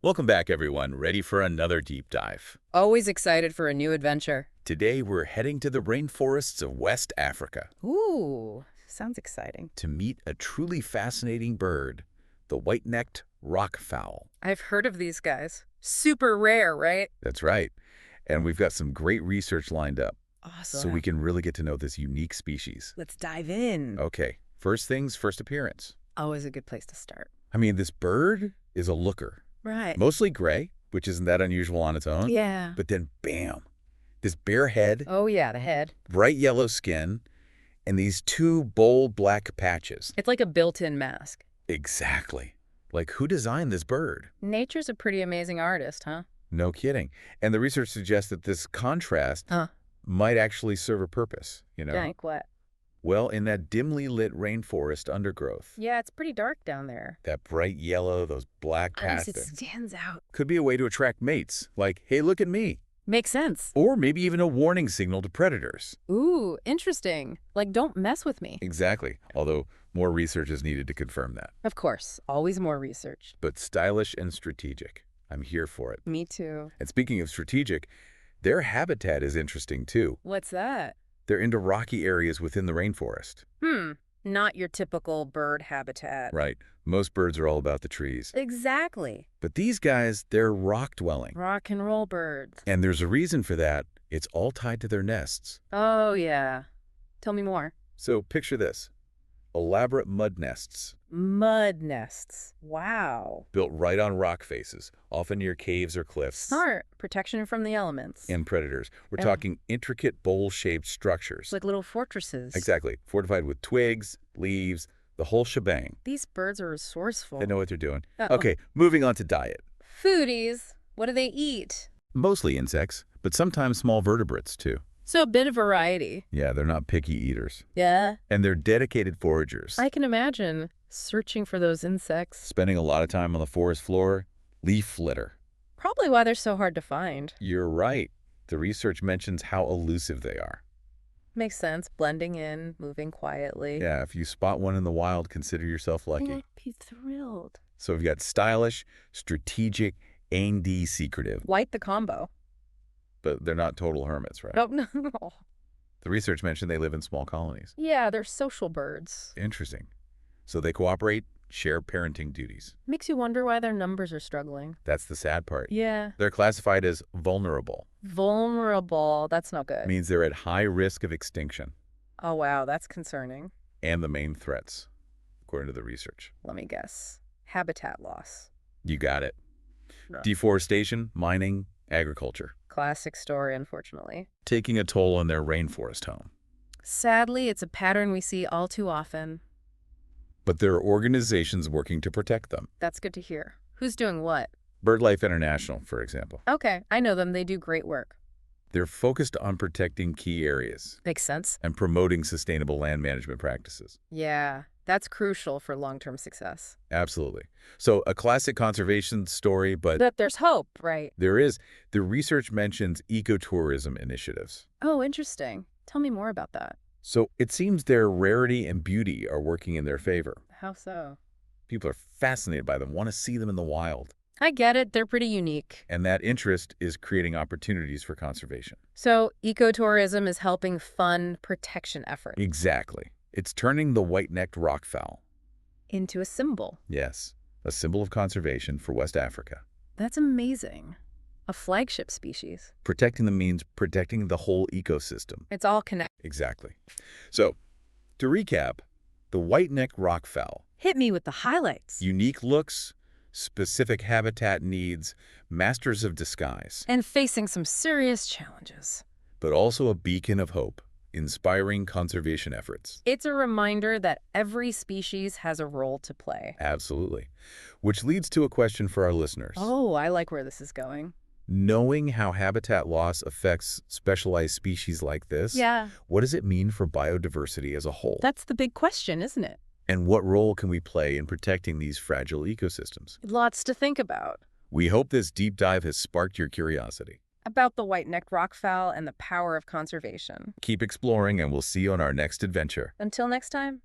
Welcome back, everyone. Ready for another deep dive. Always excited for a new adventure. Today, we're heading to the rainforests of West Africa Ooh, sounds exciting. to meet a truly fascinating bird, the white-necked rockfowl. I've heard of these guys. Super rare, right? That's right. And we've got some great research lined up Awesome. so we can really get to know this unique species. Let's dive in. Okay, first things, first appearance. Always a good place to start. I mean, this bird is a looker. Right. Mostly gray, which isn't that unusual on its own. Yeah. But then, bam, this bare head, Oh, yeah, the head. bright yellow skin, and these two bold black patches. It's like a built-in mask. Exactly. Like, who designed this bird? Nature's a pretty amazing artist, huh? No kidding. And the research suggests that this contrast might actually serve a purpose, Like what? Well, in that dimly lit rainforest undergrowth, Yeah, it's pretty dark down there. that bright yellow, those black Yes, it patches, stands out. could be a way to attract mates, like, hey, look at me. Makes sense. Or maybe even a warning signal to predators. Ooh, interesting. Like, don't mess with me. Exactly, although more research is needed to confirm that. Of course, always more research. But stylish and strategic. I'm here for it. Me too. And speaking of strategic, their habitat is interesting too. What's that? They're into rocky areas within the rainforest. Not your typical bird habitat. Right. Most birds are all about the trees. Exactly. But these guys, they're rock-dwelling. Rock and roll birds. And there's a reason for that. It's all tied to their nests. Oh, yeah. Tell me more. So picture this. Elaborate mud nests Mud nests. Wow. built right on rock faces, often near caves or cliffs. Smart. Protection from the elements. And predators. We're Yeah. talking intricate bowl-shaped structures. Like little fortresses. Exactly. Fortified with twigs, leaves, the whole shebang. These birds are resourceful. They know what they're doing. Uh-oh. Okay, moving on to diet. Foodies. What do they eat? Mostly insects, but sometimes small vertebrates too. So a bit of variety. Yeah, they're not picky eaters. Yeah. And they're dedicated foragers, I can imagine searching for those insects. spending a lot of time on the forest floor. Leaf litter. Probably why they're so hard to find. You're right. The research mentions how elusive they are. Makes sense. Blending in, moving quietly. Yeah, if you spot one in the wild, consider yourself lucky. I'd be thrilled. So we've got stylish, strategic, and secretive. White the combo. But they're not total hermits, right? Oh, no. The research mentioned they live in small colonies. Yeah, they're social birds. Interesting. So they cooperate, share parenting duties. Makes you wonder why their numbers are struggling. That's the sad part. Yeah. They're classified as vulnerable. Vulnerable. That's not good. Means they're at high risk of extinction. Oh, wow. That's concerning. And the main threats, according to the research. Let me guess. Habitat loss. You got it. No. Deforestation, mining, agriculture. Classic story, unfortunately. Taking a toll on their rainforest home. Sadly, it's a pattern we see all too often. But there are organizations working to protect them. That's good to hear. Who's doing what? BirdLife International, for example. Okay, I know them. They do great work. They're focused on protecting key areas Makes sense. and promoting sustainable land management practices. Yeah, that's crucial for long-term success. Absolutely. So a classic conservation story, but But there's hope, right? there is. The research mentions ecotourism initiatives. Oh, interesting. Tell me more about that. So it seems their rarity and beauty are working in their favor. How so? People are fascinated by them, want to see them in the wild. I get it. They're pretty unique. And that interest is creating opportunities for conservation. So ecotourism is helping fund protection efforts Exactly. It's turning the white-necked rockfowl, into a symbol. yes, a symbol of conservation for West Africa. That's amazing. A flagship species. Protecting them means protecting the whole ecosystem. It's all connected. Exactly. So, to recap, the white-necked rockfowl, Hit me with the highlights. unique looks, specific habitat needs, masters of disguise, And facing some serious challenges. but also a beacon of hope, inspiring conservation efforts. It's a reminder that every species has a role to play. Absolutely. Which leads to a question for our listeners. Oh, I like where this is going. Knowing how habitat loss affects specialized species like this, Yeah. what does it mean for biodiversity as a whole? That's the big question, isn't it? And what role can we play in protecting these fragile ecosystems? Lots to think about. We hope this deep dive has sparked your curiosity. About the white-necked rockfowl and the power of conservation. Keep exploring, and we'll see you on our next adventure. Until next time.